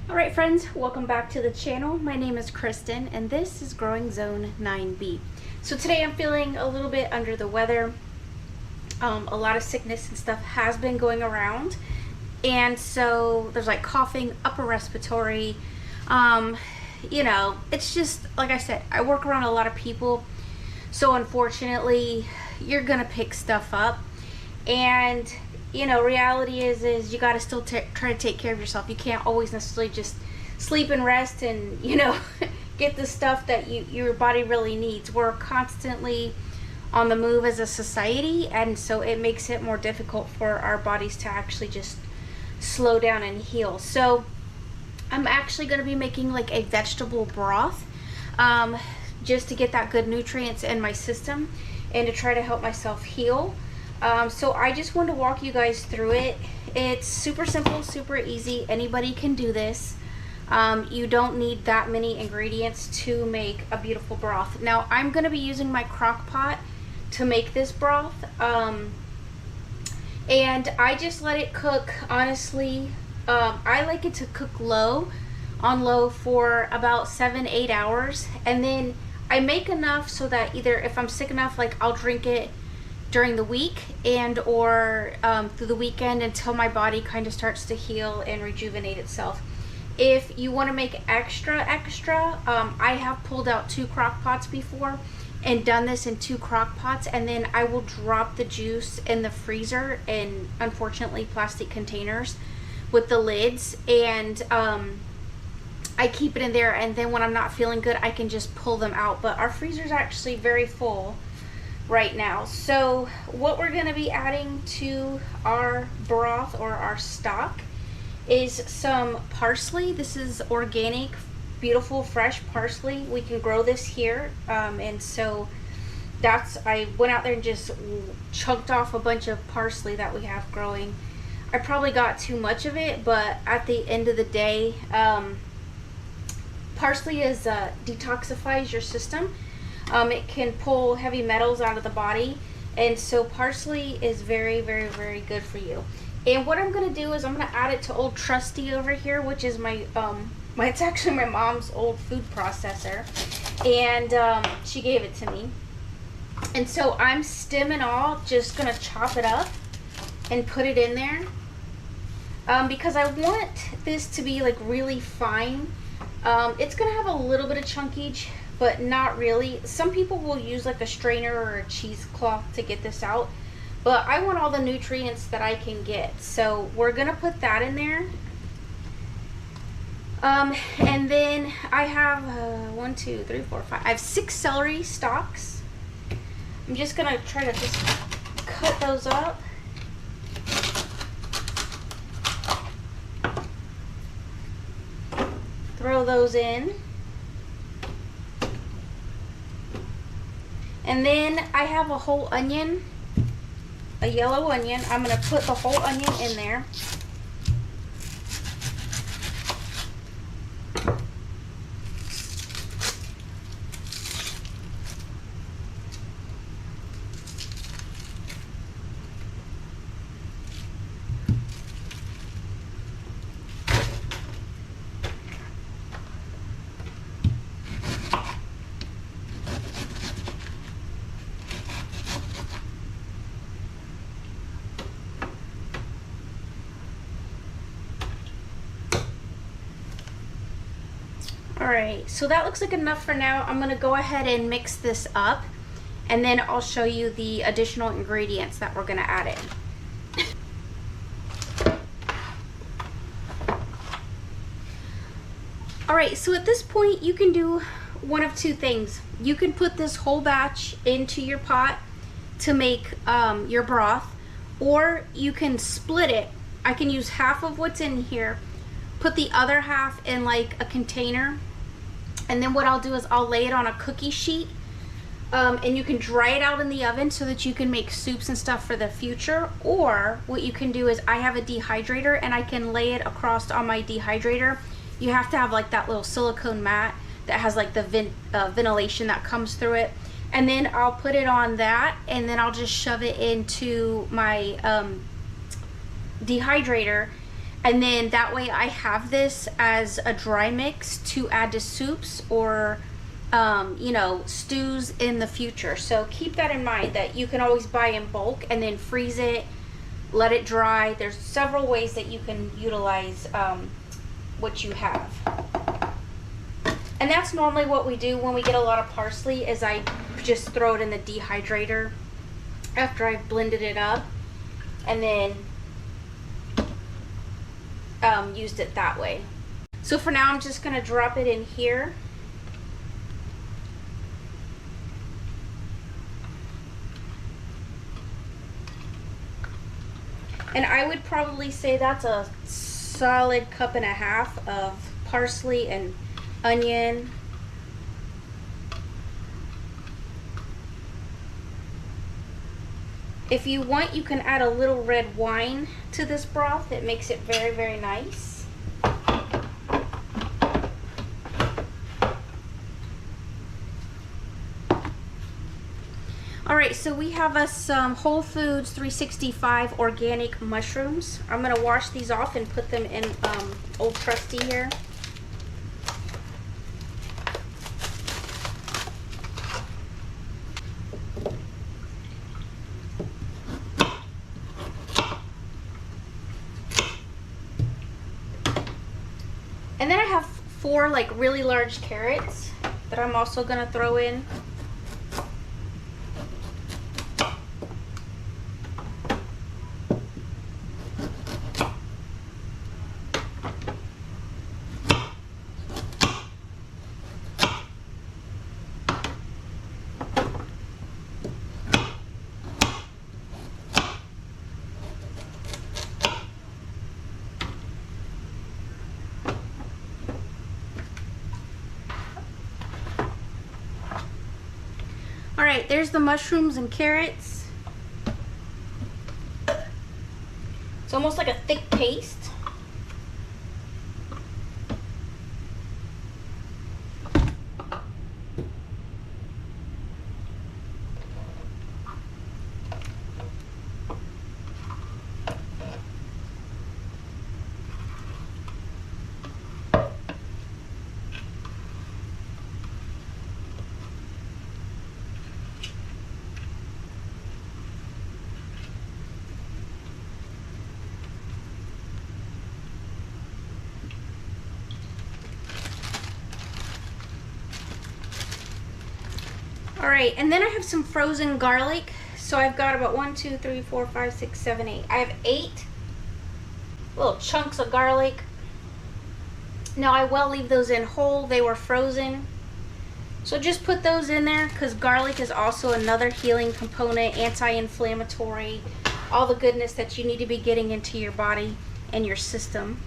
Alright friends, welcome back to the channel. My name is Kristen and this is Growing Zone 9B. So today I'm feeling a little bit under the weather. A lot of sickness and stuff has been going around, and so there's like coughing, upper respiratory, it's just like I said, I work around a lot of people, so unfortunately you're gonna pick stuff up. And reality is you got to still try to take care of yourself. You can't always necessarily just sleep and rest and get the stuff that your body really needs. We're constantly on the move as a society, and so it makes it more difficult for our bodies to actually just slow down and heal. So I'm actually going to be making like a vegetable broth, just to get that good nutrients in my system and to try to help myself heal. So I just wanted to walk you guys through it. It's super simple, super easy. Anybody can do this. You don't need that many ingredients to make a beautiful broth. Now I'm going to be using my crock pot to make this broth. And I just let it cook, honestly. I like it to cook on low for about 7-8 hours. And then I make enough so that either if I'm sick enough, like I'll drink it during the week and or through the weekend until my body kind of starts to heal and rejuvenate itself. If you want to make extra, I have pulled out 2 crock pots before and done this in 2 crock pots, and then I will drop the juice in the freezer in, unfortunately, plastic containers with the lids, and I keep it in there, and then when I'm not feeling good I can just pull them out. But our freezer is actually very full right now. So what we're going to be adding to our broth or our stock is some parsley. This is organic, beautiful, fresh parsley. We can grow this here, and so I went out there and just chunked off a bunch of parsley that we have growing. I probably got too much of it, but at the end of the day, parsley detoxifies your system. It can pull heavy metals out of the body, and so parsley is very, very, very good for you. And what I'm going to do is I'm going to add it to Old Trusty over here, which is it's actually my mom's old food processor, and she gave it to me. And so I'm stem and all just going to chop it up and put it in there, because I want this to be like really fine. It's going to have a little bit of chunkage, but not really. Some people will use like a strainer or a cheesecloth to get this out, but I want all the nutrients that I can get. So we're gonna put that in there. And then I have 1, 2, 3, 4, 5. I have 6 celery stalks. I'm just gonna try to just cut those up. Throw those in. And then I have a whole onion, a yellow onion. I'm going to put the whole onion in there. Alright, so that looks like enough for now. I'm going to go ahead and mix this up, and then I'll show you the additional ingredients that we're going to add in. Alright, so at this point you can do one of 2 things. You can put this whole batch into your pot to make your broth, or you can split it. I can use half of what's in here, put the other half in like a container, and then what I'll do is I'll lay it on a cookie sheet, and you can dry it out in the oven so that you can make soups and stuff for the future. Or what you can do is I have a dehydrator, and I can lay it across on my dehydrator. You have to have like that little silicone mat that has like the ventilation that comes through it, and then I'll put it on that, and then I'll just shove it into my dehydrator, And then that way I have this as a dry mix to add to soups or you know, stews in the future. So keep that in mind, that you can always buy in bulk and then freeze it, let it dry. There's several ways that you can utilize what you have. And that's normally what we do when we get a lot of parsley, is I just throw it in the dehydrator after I've blended it up, and then used it that way. So for now I'm just gonna drop it in here. And I would probably say that's a solid cup and a half of parsley and onion. If you want, you can add a little red wine to this broth. It makes it very, very nice. Alright, so we have us some Whole Foods 365 organic mushrooms. I'm going to wash these off and put them in Old Trusty here. And then I have 4 like really large carrots that I'm also going to throw in. Alright, there's the mushrooms and carrots. It's almost like a thick paste. Alright, and then I have some frozen garlic. So I've got about 1, 2, 3, 4, 5, 6, 7, 8. I have 8 little chunks of garlic. Now I will leave those in whole. They were frozen. So just put those in there, because garlic is also another healing component, anti-inflammatory, all the goodness that you need to be getting into your body and your system.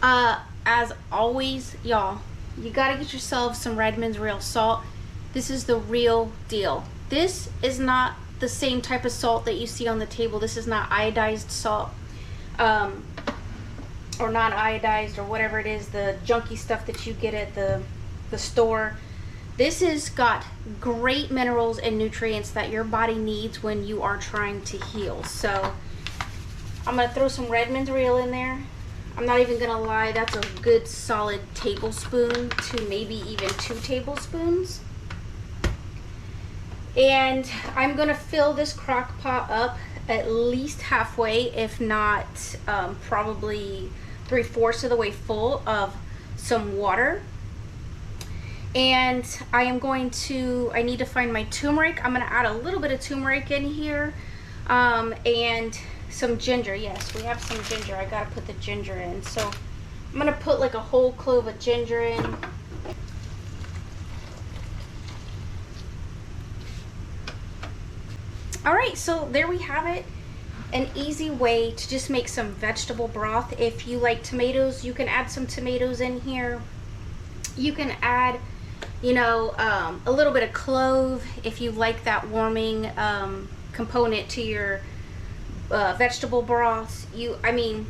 As always, y'all, you got to get yourself some Redmond's real salt. This is the real deal. This is not the same type of salt that you see on the table. This is not iodized salt, or not iodized, or whatever it is, the junky stuff that you get at the store. This has got great minerals and nutrients that your body needs when you are trying to heal. So I'm gonna throw some Redmond's real in there. I'm not even gonna lie, that's a good solid tablespoon to maybe even 2 tablespoons. And I'm gonna fill this crock pot up at least halfway, if not probably 3/4 of the way full of some water. And I need to find my turmeric. I'm gonna add a little bit of turmeric in here, and some ginger. Yes, we have some ginger. I gotta put the ginger in. So I'm gonna put like a whole clove of ginger in. Alright, so there we have it. An easy way to just make some vegetable broth. If you like tomatoes, you can add some tomatoes in here. You can add, you know, a little bit of clove if you like that warming component to your vegetable broths. I mean,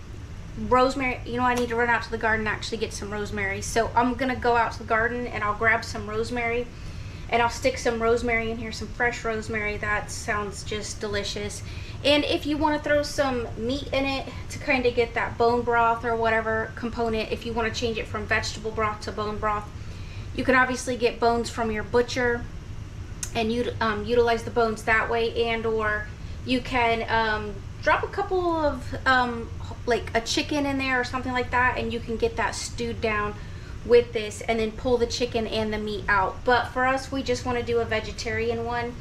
rosemary. You know, I need to run out to the garden and actually get some rosemary. So I'm gonna go out to the garden and I'll grab some rosemary. And I'll stick some rosemary in here, some fresh rosemary. That sounds just delicious. And if you want to throw some meat in it to kind of get that bone broth or whatever component, if you want to change it from vegetable broth to bone broth, you can obviously get bones from your butcher and utilize the bones that way, and or you can drop a couple of like a chicken in there or something like that, and you can get that stewed down with this and then pull the chicken and the meat out. But for us, we just want to do a vegetarian one,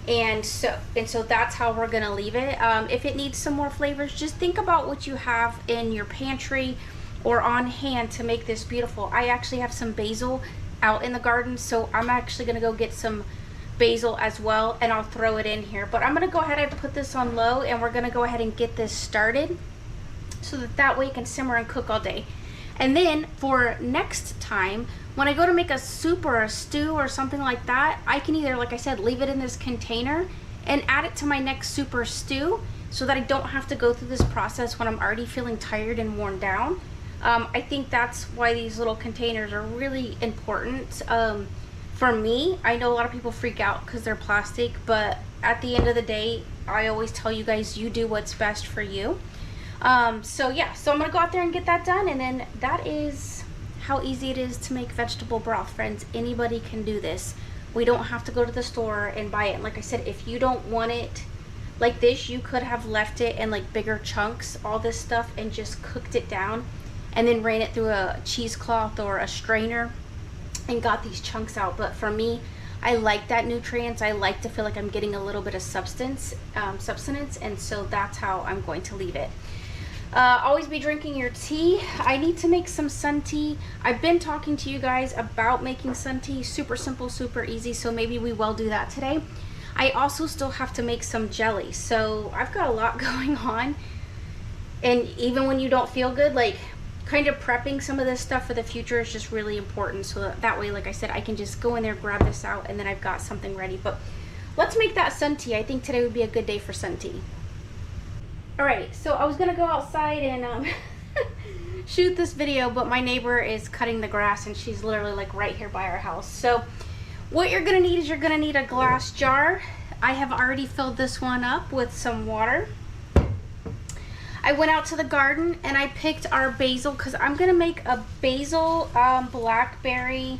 and so that's how we're gonna leave it. If it needs some more flavors, just think about what you have in your pantry or on hand to make this beautiful. I actually have some basil out in the garden, so I'm actually gonna go get some basil as well, and I'll throw it in here. But I'm gonna go ahead and put this on low, and we're gonna go ahead and get this started so that way it can simmer and cook all day. And then for next time, when I go to make a soup or a stew or something like that, I can either, like I said, leave it in this container and add it to my next soup or stew so that I don't have to go through this process when I'm already feeling tired and worn down. I think that's why these little containers are really important. For me, I know a lot of people freak out because they're plastic, but at the end of the day, I always tell you guys, you do what's best for you. So yeah, so I'm gonna go out there and get that done, and then that is how easy it is to make vegetable broth, friends. Anybody can do this. We don't have to go to the store and buy it. And like I said, if you don't want it like this, you could have left it in like bigger chunks, all this stuff, and just cooked it down and then ran it through a cheesecloth or a strainer and got these chunks out. But for me, I like that nutrients. I like to feel like I'm getting a little bit of substance, and so that's how I'm going to leave it. Always be drinking your tea. I need to make some sun tea. I've been talking to you guys about making sun tea. Super simple, super easy, so maybe we will do that today. I also still have to make some jelly, so I've got a lot going on. And even when you don't feel good, like kind of prepping some of this stuff for the future is just really important, so that way, like I said, I can just go in there, grab this out, and then I've got something ready. But let's make that sun tea. I think today would be a good day for sun tea. Alright, so I was gonna go outside and shoot this video, but my neighbor is cutting the grass, and she's literally like right here by our house. So what you're gonna need is you're gonna need a glass jar. I have already filled this one up with some water. I went out to the garden and I picked our basil because I'm gonna make a basil blackberry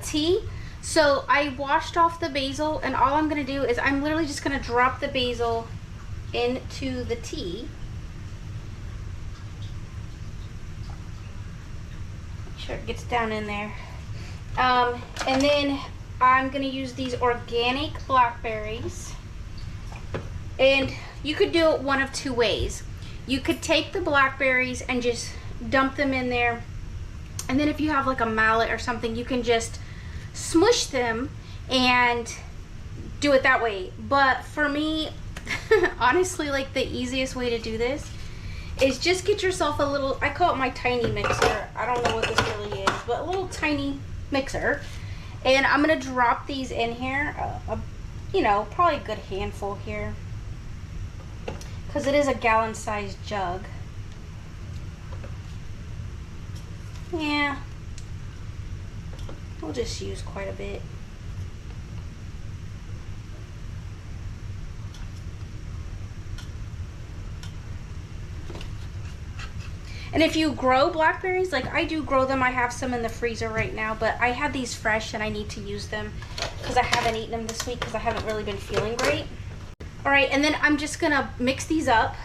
tea. So I washed off the basil, and all I'm gonna do is I'm literally just gonna drop the basil into the tea. Make sure it gets down in there. And then I'm gonna use these organic blackberries. And you could do it one of two ways. You could take the blackberries and just dump them in there, and then if you have like a mallet or something, you can just smush them and do it that way. But for me, honestly, like the easiest way to do this is just get yourself a little, I call it my tiny mixer. I don't know what this really is, but a little tiny mixer. And I'm gonna drop these in here, you know, probably a good handful here, because it is a gallon-sized jug. Yeah, we'll just use quite a bit. And if you grow blackberries, like I do grow them, I have some in the freezer right now, but I have these fresh and I need to use them because I haven't eaten them this week because I haven't really been feeling great. All right, and then I'm just gonna mix these up.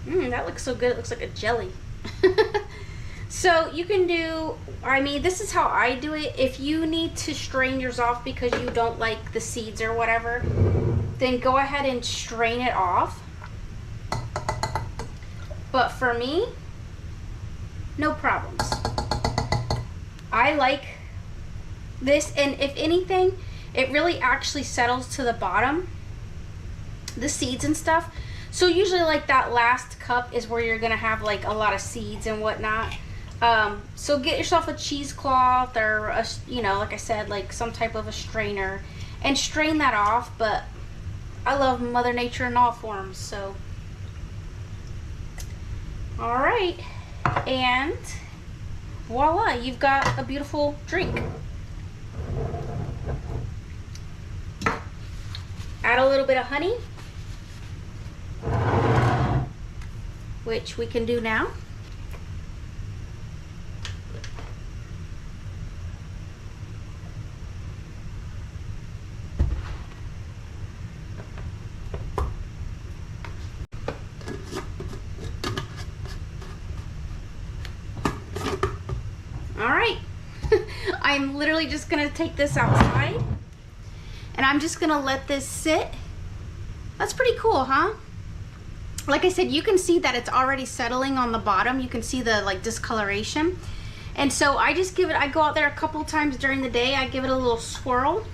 That looks so good, it looks like a jelly. So you can do, I mean, this is how I do it. If you need to strain yours off because you don't like the seeds or whatever, then go ahead and strain it off. But for me, no problems. I like this, and if anything, it really actually settles to the bottom, the seeds and stuff. So usually like that last cup is where you're gonna have like a lot of seeds and whatnot. So get yourself a cheesecloth or a, you know, like I said, like some type of a strainer and strain that off. But I love Mother Nature in all forms, so. All right, and voila, you've got a beautiful drink. Add a little bit of honey, which we can do now. All right, I'm literally just gonna take this outside and I'm just gonna let this sit. That's pretty cool, huh? Like I said, you can see that it's already settling on the bottom. You can see the like discoloration. And so I just give it, I go out there a couple times during the day. I give it a little swirl.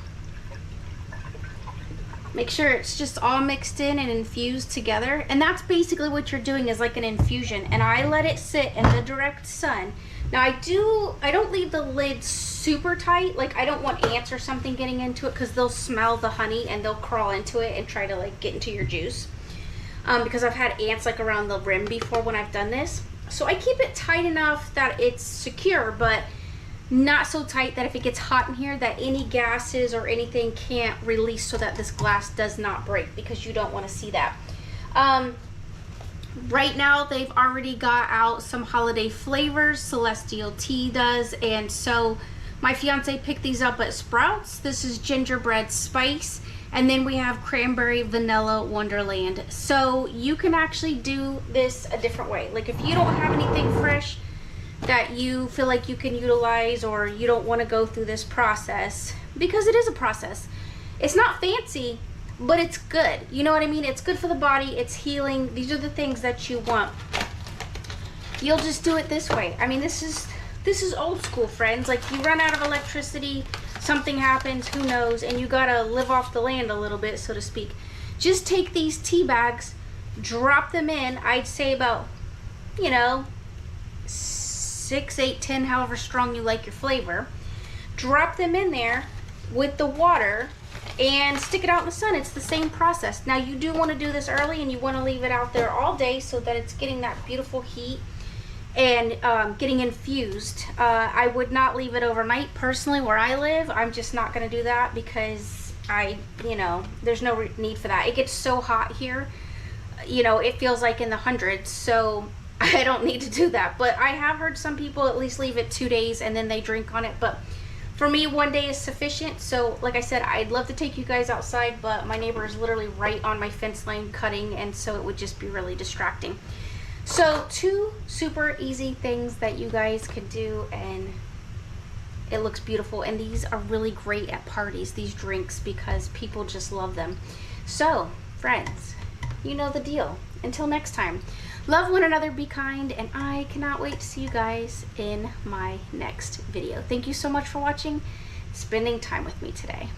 Make sure it's just all mixed in and infused together. And that's basically what you're doing, is like an infusion. And I let it sit in the direct sun. Now I don't leave the lid super tight. Like I don't want ants or something getting into it, because they'll smell the honey and they'll crawl into it and try to like get into your juice. Because I've had ants like around the rim before when I've done this. So I keep it tight enough that it's secure, but not so tight that if it gets hot in here that any gases or anything can't release, so that this glass does not break, because you don't want to see that. Right now they've already got out some holiday flavors. Celestial Tea does, and so my fiance picked these up at Sprouts. This is gingerbread spice, and then we have cranberry vanilla wonderland. So you can actually do this a different way. Like if you don't have anything fresh that you feel like you can utilize, or you don't want to go through this process, because it is a process. It's not fancy, but it's good. You know what I mean? It's good for the body. It's healing. These are the things that you want. You'll just do it this way. I mean, this is old school, friends. Like you run out of electricity, something happens, who knows, and you gotta live off the land a little bit, so to speak. Just take these tea bags, drop them in. I'd say about, you know, 6, 8, 10, however strong you like your flavor. Drop them in there with the water and stick it out in the sun. It's the same process. Now you do want to do this early, and you want to leave it out there all day so that it's getting that beautiful heat and getting infused. I would not leave it overnight personally where I live. I'm just not going to do that, because there's no need for that. It gets so hot here, you know, it feels like in the hundreds, so I don't need to do that. But I have heard some people at least leave it 2 days and then they drink on it. But for me, 1 day is sufficient. So like I said, I'd love to take you guys outside, but my neighbor is literally right on my fence line cutting, and so it would just be really distracting. So 2 super easy things that you guys can do, and it looks beautiful. And these are really great at parties, these drinks, because people just love them. So friends, you know the deal. Until next time, love one another, be kind, and I cannot wait to see you guys in my next video. Thank you so much for watching, spending time with me today.